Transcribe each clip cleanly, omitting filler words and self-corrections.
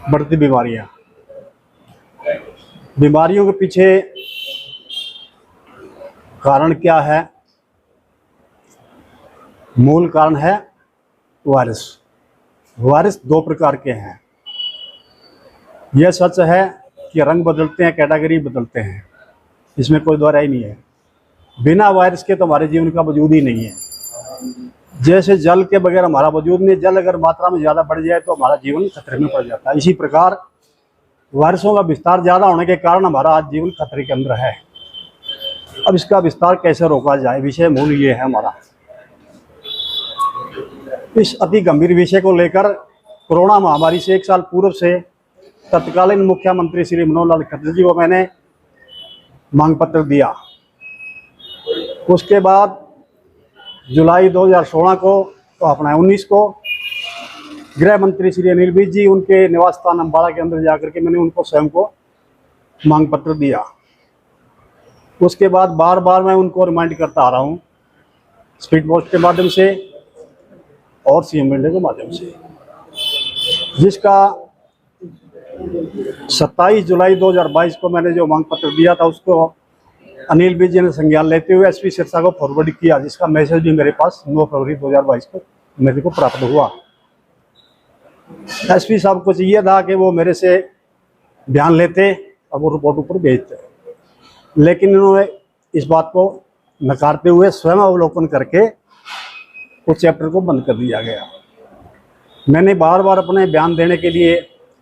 बढ़ती बीमारियों के पीछे कारण क्या है? मूल कारण है वायरस दो प्रकार के हैं। यह सच है कि रंग बदलते हैं, कैटेगरी बदलते हैं, इसमें कोई दो राय नहीं है। बिना वायरस के तो हमारे जीवन का वजूद ही नहीं है। जैसे जल के बगैर हमारा वजूद नहीं, जल अगर मात्रा में ज़्यादा बढ़ जाए तो हमारा जीवन खतरे में पड़ जाता है। इसी प्रकार वायरसों का विस्तार ज़्यादा होने के कारण हमारा आज जीवन खतरे के अंदर है। अब इसका विस्तार कैसे रोका जाए, विषय मूल ये है हमारा। इस अति गंभीर विषय को लेकर कोरोना महामारी से 1 साल पूर्व से तत्कालीन मुख्यमंत्री श्री मनोहर लाल खट्टर जी को मैंने मांग पत्र दिया। उसके बाद जुलाई 2016 को तो अपना 19 को गृह मंत्री श्री अनिल विज जी उनके निवास स्थान अम्बाड़ा के अंदर जाकर के मैंने उनको स्वयं को मांग पत्र दिया। उसके बाद बार बार मैं उनको रिमाइंड करता आ रहा हूँ, स्पीड पोस्ट के माध्यम से और सीएम मीडिया के माध्यम से, जिसका 27 जुलाई 2022 को मैंने जो मांग पत्र दिया था उसको अनिल विज जी ने संज्ञान लेते हुए एसपी सिरसा को फॉरवर्ड किया, जिसका मैसेज भी मेरे पास 9 फरवरी 2022 को मेरे को प्राप्त हुआ। एसपी साहब को चाहिए था कि वो मेरे से बयान लेते और वो रिपोर्ट ऊपर भेजते, लेकिन इन्होंने इस बात को नकारते हुए स्वयं अवलोकन करके उस चैप्टर को बंद कर दिया गया। मैंने बार बार अपने बयान देने के लिए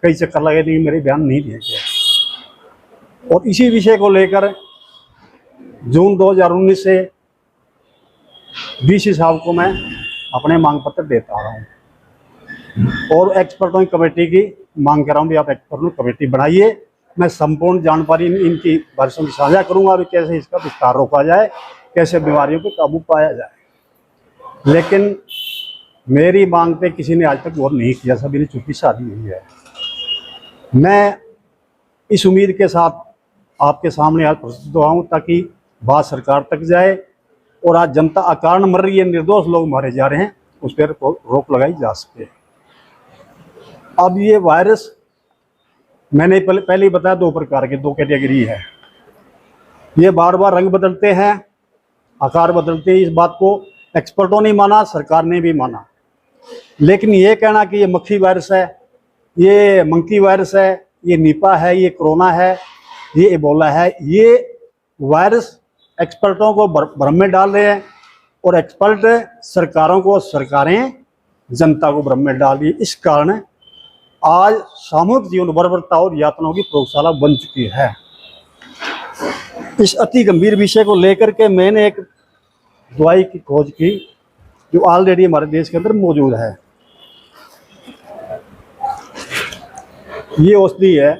कई चक्कर लगे, लेकिन मेरे बयान नहीं दिए गए। और इसी विषय को लेकर जून 2019 से डीसी साहब को मैं अपने मांग पत्र देता आ रहा हूँ और एक्सपर्टों की कमेटी की मांग कर रहा हूँ भी आप एक्सपर्टों की कमेटी बनाइए। मैं संपूर्ण जानकारी इनकी वर्षों की साझा करूँगा भी कैसे इसका विस्तार रोका जाए, कैसे बीमारियों पर काबू पाया जाए। लेकिन मेरी मांग पे किसी ने आज तक गौर नहीं किया, सभी ने चुप्पी साधी हुई है। मैं इस उम्मीद के साथ आपके सामने आज प्रस्तुत हुआ हूँ ताकि बात सरकार तक जाए और आज जनता अकारण मर रही है, निर्दोष लोग मारे जा रहे हैं, उस पर रोक लगाई जा सके। अब ये वायरस मैंने पहले ही बताया 2 प्रकार के, 2 कैटेगरी है। ये बार बार रंग बदलते हैं, आकार बदलते हैं। इस बात को एक्सपर्टों ने माना, सरकार ने भी माना। लेकिन ये कहना कि ये मक्खी वायरस है, ये मंकी वायरस है, ये निपा है, ये कोरोना है, ये इबोला है, ये वायरस एक्सपर्टों को भ्रम में डाल रहे हैं और एक्सपर्ट सरकारों को, सरकारें जनता को भ्रम में डाल रही है। इस कारण आज सामूहिक जीवन बर्बरता और यातनाओं की प्रयोगशाला बन चुकी है। इस अति गंभीर विषय को लेकर के मैंने एक दवाई की खोज की जो ऑलरेडी हमारे देश के अंदर मौजूद है। ये औषधि है,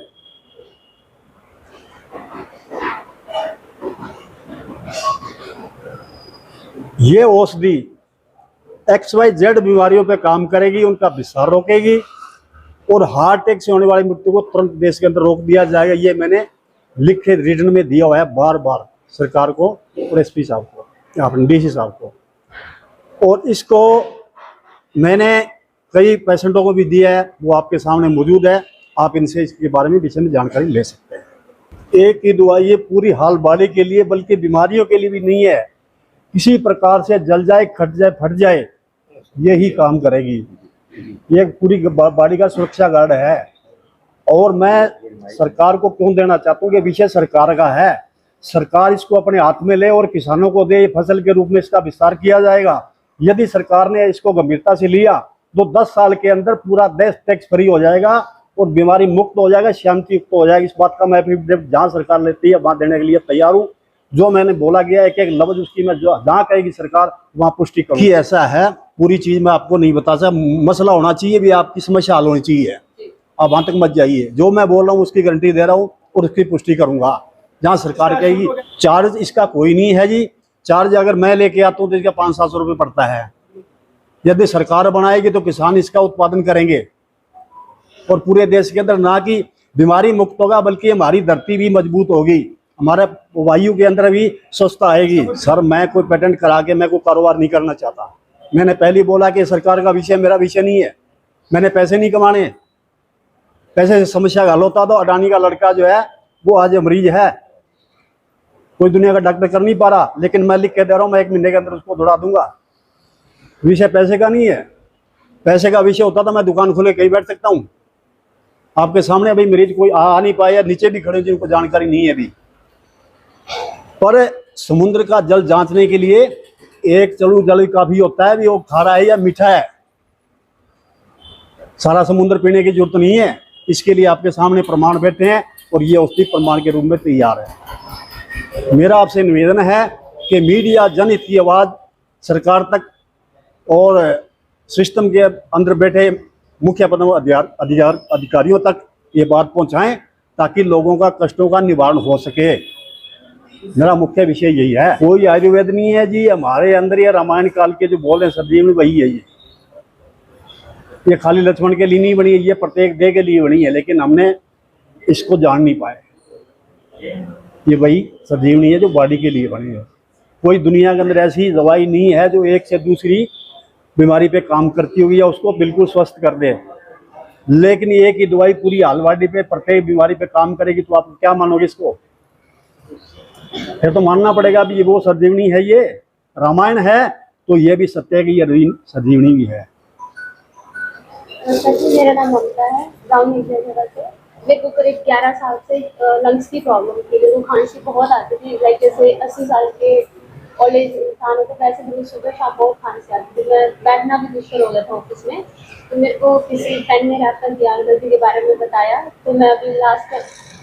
ये औषधि XYZ बीमारियों पे काम करेगी, उनका विस्तार रोकेगी और हार्ट अटैक से होने वाली मृत्यु को तुरंत देश के अंदर रोक दिया जाएगा। ये मैंने लिखे रिटन में दिया हुआ है बार बार सरकार को और एसपी साहब को, अपने डीसी साहब को। और इसको मैंने कई पेशेंटों को भी दिया है, वो आपके सामने मौजूद है। आप इनसे इसके बारे में विषय में जानकारी ले सकते हैं। एक ही दवाई ये पूरी हाल बॉडी के लिए बल्कि बीमारियों के लिए भी नहीं है। किसी प्रकार से जल जाए, खट जाए, फट जाए, यही काम करेगी। ये पूरी बॉडी का सुरक्षा गार्ड है। और मैं सरकार को क्यों देना चाहता हूँ कि विषय सरकार का है, सरकार इसको अपने हाथ में ले और किसानों को दे। फसल के रूप में इसका विस्तार किया जाएगा। यदि सरकार ने इसको गंभीरता से लिया तो 10 साल के अंदर पूरा देश टैक्स फ्री हो जाएगा और बीमारी मुक्त हो जाएगा, शांति युक्त हो जाएगी। इस बात का मैं जहाँ सरकार लेती है वहाँ देने के लिए तैयार हूँ। जो मैंने बोला गया एक लफ्ज उसकी मैं जो जहाँ कहेगी सरकार वहाँ पुष्टि करूँ। ऐसा है, पूरी चीज मैं आपको नहीं बता सकता। मसला होना चाहिए भी, आपकी समस्या हल होनी चाहिए। आप वहाँ तक मत जाइए। जो मैं बोल रहा हूँ उसकी गारंटी दे रहा हूँ और उसकी पुष्टि करूंगा जहाँ सरकार कहेगी। चार्ज इसका कोई नहीं है जी। चार्ज अगर मैं लेके आता हूँ तो इसका 500-700 रुपये पड़ता है। यदि सरकार बनाएगी तो किसान इसका उत्पादन करेंगे और पूरे देश के अंदर ना कि बीमारी मुक्त होगा बल्कि हमारी धरती भी मजबूत होगी, हमारे वायु के अंदर भी स्वच्छता आएगी। सर मैं कोई पेटेंट करा के मैं कोई कारोबार नहीं करना चाहता। मैंने पहले बोला कि सरकार का विषय मेरा विषय नहीं है, मैंने पैसे नहीं कमाने। पैसे से समस्या का हल होता, तो अडानी का लड़का जो है वो आज मरीज है, कोई दुनिया का डॉक्टर कर नहीं पा रहा, लेकिन मैं लिख के दे रहा हूँ, मैं 1 महीने के अंदर उसको दौड़ा दूंगा। विषय पैसे का नहीं है, पैसे का विषय होता तो मैं दुकान खोले कहीं बैठ सकता हूँ। आपके सामने अभी मरीज कोई आ नहीं पाया, नीचे भी खड़े जिनको जानकारी नहीं है अभी। पर समुद्र का जल जांचने के लिए एक चलू जल काफी होता है, भी वो खारा है या मीठा है, सारा समुद्र पीने की जरूरत नहीं है। इसके लिए आपके सामने प्रमाण बैठे हैं और ये औषधि प्रमाण के रूप में तैयार है। मेरा आपसे निवेदन है कि मीडिया जनहित की आवाज सरकार तक और सिस्टम के अंदर बैठे मुख्य पदों अधिकारियों तक ये बात पहुंचाएं, ताकि लोगों का कष्टों का निवारण हो सके। मेरा मुख्य विषय यही है। कोई आयुर्वेद नहीं है जी, हमारे अंदर ये रामायण काल के जो बोल रहे हैं सजीवनी वही है। ये खाली लक्ष्मण के लिए नहीं बनी है, ये प्रत्येक देह के लिए बनी है, लेकिन हमने इसको जान नहीं पाए। ये वही सजीवनी है जो बॉडी के लिए बनी है। कोई दुनिया के अंदर ऐसी दवाई नहीं है जो एक से दूसरी बीमारी पे काम करती होगी या उसको बिल्कुल स्वस्थ कर दे, लेकिन एक ही दवाई पूरी हाल बॉडी पे प्रत्येक बीमारी पे काम करेगी, तो आप क्या मानोगे इसको? फिर तो मानना पड़ेगा भी ये वो सजीवनी है, ये रामायण है, तो ये भी सत्य है कि ये सजीवनी भी है। सर जी, मेरा नाम ममता है, गाँव नीचे जगह से। मेरे को करीब 11 साल से लंग्स की प्रॉब्लम थी। मेरे को खांसी बहुत आती थी, लाइक जैसे 80 साल के ओल्ड एज इंसानों को वैसे मुझे सुबह शाम बहुत खांसी आती थी। मैं बैठना भी मुश्किल हो गया था ऑफिस में। तो मेरे को किसी फ्रेंड ने रेफर किया, अंकल जी के बारे में बताया, तो मैं अभी लास्ट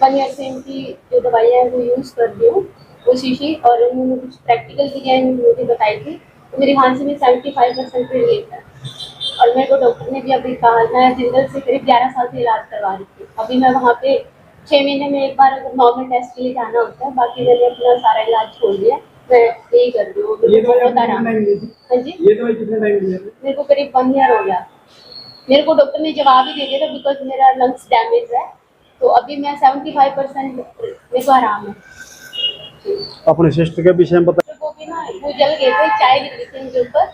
1 ईयर से इनकी जो दवाइयाँ हैं वो यूज़ कर रही हूँ, वो शीशी। और उन्होंने कुछ प्रैक्टिकल चीज़ें मुझे बताई थी, तो मेरी खांसी में 75% रिलीफ है। और मेरे को डॉक्टर ने भी अभी कहा, मैं जिंदल से करीब 11 साल से इलाज करवा रही थी। अभी मैं वहाँ पे 6 महीने में एक बार अगर नॉर्मल टेस्ट के लिए जाना होता है, बाकी मैंने अपना सारा इलाज छोड़ दिया, मैं यही कर रही हूँ। बहुत आराम। हाँ जी, ये दवाई कितने टाइम मिली? मेरे को करीब 1 ईयर हो गया। मेरे को डॉक्टर ने जवाब ही दे दिया था, बिकॉज मेरा लंग्स डैमेज है, तो अभी मैं 75% मेरे को आराम है। अपने सिस्टर के विषय में बता। वो भी ना, वो जल गए थे, चाय गिर गई थी उनके ऊपर,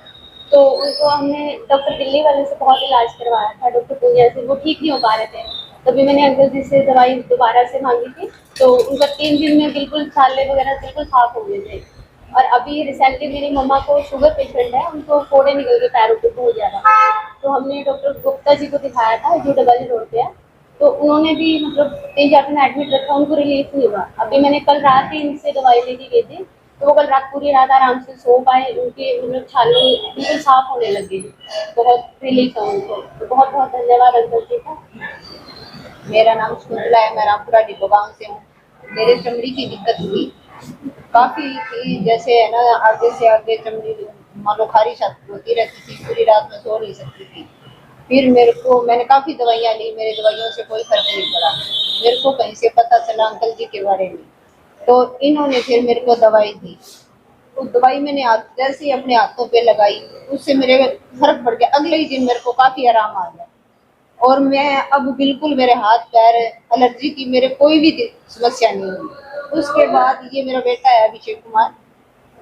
तो उनको हमने डॉक्टर दिल्ली वाले से बहुत इलाज करवाया था, डॉक्टर पूजा से, वो ठीक नहीं हो पा रहे थे। तभी मैंने अंकल जी से दवाई दोबारा से मांगी थी, तो उनका 3 दिन में बिल्कुल छाले वगैरह बिल्कुल साफ हो गए थे। और अभी रिसेंटली मेरी मम्मा को शुगर पेशेंट है, उनको फोड़े निकल गए पैरों पे बहुत ज़्यादा, तो हमने डॉक्टर गुप्ता जी को दिखाया था जो डबल रोड पे है, तो उन्होंने भी मतलब 3-4 दिन एडमिट रखा, उनको रिलीफ नहीं हुआ। अभी मैंने कल रात ही इनसे दवाई लेके गई थी, तो वो कल रात पूरी रात आराम से सो पाए, उनके मतलब छाले बिल्कुल साफ होने लगे, बहुत रिलीफ है उनको। तो बहुत बहुत धन्यवाद अंकल जी का। मेरा नाम सुंदला है, मैं रामपुरा डिपो गाँव से हूँ। मेरे चमड़ी की दिक्कत थी, काफ़ी थी, जैसे है ना आगे से आगे चमड़ी मान लो खारिश होती रहती थी, पूरी रात में सो नहीं सकती थी। फिर मैंने काफ़ी दवाइयाँ ली, मेरे दवाइयों से कोई फर्क नहीं पड़ा। मेरे को कहीं से पता चला अंकल जी के बारे में, तो इन्होंने फिर मेरे को दवाई दी। तो दवाई मैंने जैसे ही अपने हाथों पे लगाई, उससे मेरे फर्क पड़ गया। अगले ही दिन मेरे को काफ़ी आराम आ गया, और मैं अब बिल्कुल, मेरे हाथ पैर एलर्जी की मेरे कोई भी समस्या नहीं हुई। उसके बाद ये मेरा बेटा है अभिषेक कुमार,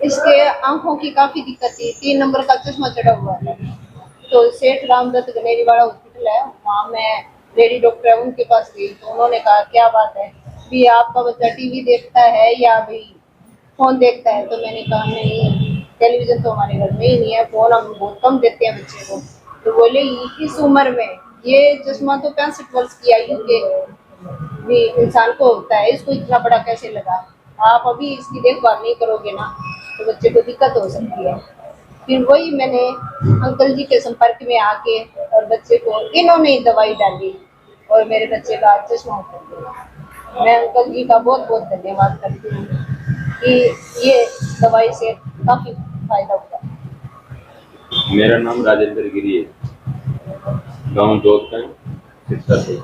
इसके आंखों की काफ़ी दिक्कत थी, 3 नंबर का चश्मा चढ़ा हुआ था। तो सेठ रामदत्त गनेरी वाला हॉस्पिटल है, वहाँ मैं लेडी डॉक्टर है उनके पास गई, तो उन्होंने कहा क्या बात है भी आपका बच्चा टीवी देखता है या भाई फ़ोन देखता है? तो मैंने कहा नहीं, टेलीविज़न तो हमारे घर में ही नहीं है, फ़ोन हम बहुत कम देते हैं बच्चे को। तो बोले इस उम्र में ये चश्मा तो 65 वर्ष की आयु के भी इंसान को होता है, इसको इतना बड़ा कैसे लगा? आप अभी इसकी देखभाल नहीं करोगे ना तो बच्चे को दिक्कत हो सकती है। फिर वही मैंने अंकल जी के संपर्क में आके और बच्चे को इन्होंने ही दवाई डाली और मेरे बच्चे का चश्मा उतर गया। मैं अंकल जी का बहुत बहुत धन्यवाद करती हूँ कि ये दवाई से काफ़ी फायदा हुआ। मेरा नाम राजेंद्र गिरी है, गांव जोधपुर सिरसा से।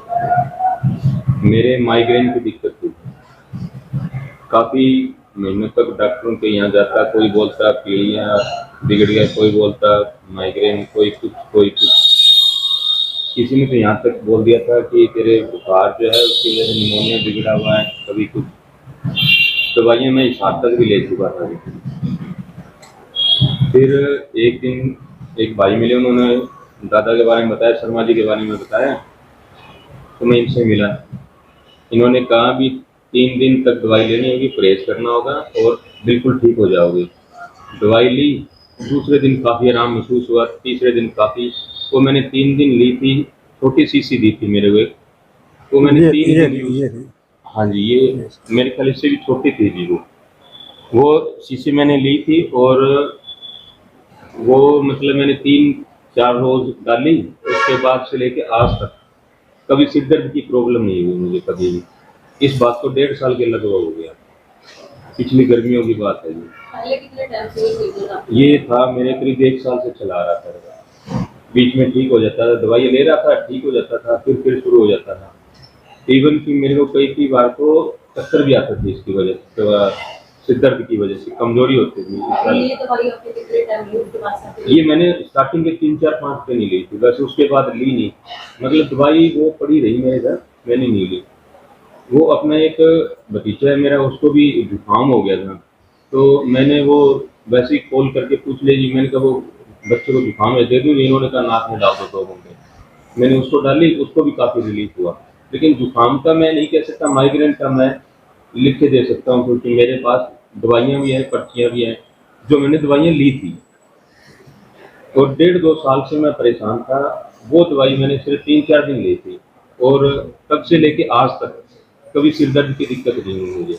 मेरे माइग्रेन की दिक्कत थी, काफ़ी महीनों तक डॉक्टरों के यहाँ जाता, कोई बोलता पीलिया बिगड़ गया, कोई बोलता माइग्रेन, कोई कुछ कोई कुछ। किसी ने तो यहाँ तक बोल दिया था कि तेरे बुखार जो है उसकी वजह से निमोनिया बिगड़ा हुआ है, कभी कुछ। दवाइयाँ मैं इस हाथ तक भी ले चुका था। फिर एक दिन एक भाई मिले, उन्होंने दादा के बारे में बताया, शर्मा जी के बारे में बताया, तो मैं इनसे मिला। इन्होंने कहा भी 3 दिन तक दवाई लेनी होगी, परहेज करना होगा और बिल्कुल ठीक हो जाओगे। दवाई ली, दूसरे दिन काफ़ी आराम महसूस हुआ, तीसरे दिन काफ़ी। वो मैंने 3 दिन ली थी, छोटी सी दी थी मेरे को एक, वो मैंने ये 3 दिन यूज। ये हाँ जी, ये मेरे ख्याल इससे भी छोटी थी जी। वो शीशी मैंने ली थी और वो मतलब मैंने 3-4 रोज डाली। उसके बाद से लेके आज तक कभी सिर दर्द की प्रॉब्लम नहीं हुई मुझे कभी भी। इस बात को 1.5 साल के लगभग हो गया, पिछली गर्मियों की बात है जी। पहले कितने टाइम से ये फीवर था? ये था मेरे करीब 1 साल से चला रहा था। बीच में ठीक हो जाता था, दवाई ले रहा था, ठीक हो जाता था, फिर शुरू हो जाता था। इवन कि मेरे को कई बार तो चक्कर भी आता था इसकी वजह से, तो सिर दर्द की वजह से कमजोरी होती थी इस तरह। ये दवाई आपने कितने टाइम यूज के बाद से? ये मैंने स्टार्टिंग के 3-4-5 दिन ही ली थी, वैसे उसके बाद ली नहीं। मतलब दवाई वो पड़ी रही मेरे घर, मैंने नहीं ली। वो अपना एक भतीजा है मेरा, उसको भी जुकाम हो गया था, तो मैंने वो वैसे ही कॉल करके पूछ लिया जी। मैंने कहा वो बच्चे को जुकाम है, दे दूँ? इन्होंने कहा नाक में डाल दो 2 घंटे। मैंने उसको डाली, उसको भी काफ़ी रिलीफ हुआ। लेकिन जुकाम का मैं नहीं कह सकता, माइग्रेन का मैं लिख के दे सकता हूँ, क्योंकि मेरे पास दवाइयाँ भी हैं, पर्चियाँ भी हैं, जो मैंने दवाइयाँ ली थी। और 1.5-2 साल से मैं परेशान था। वो दवाई मैंने सिर्फ 3-4 दिन ली थी और तब से लेके आज तक कभी सिर दर्द की दिक्कत नहीं हुई मुझे।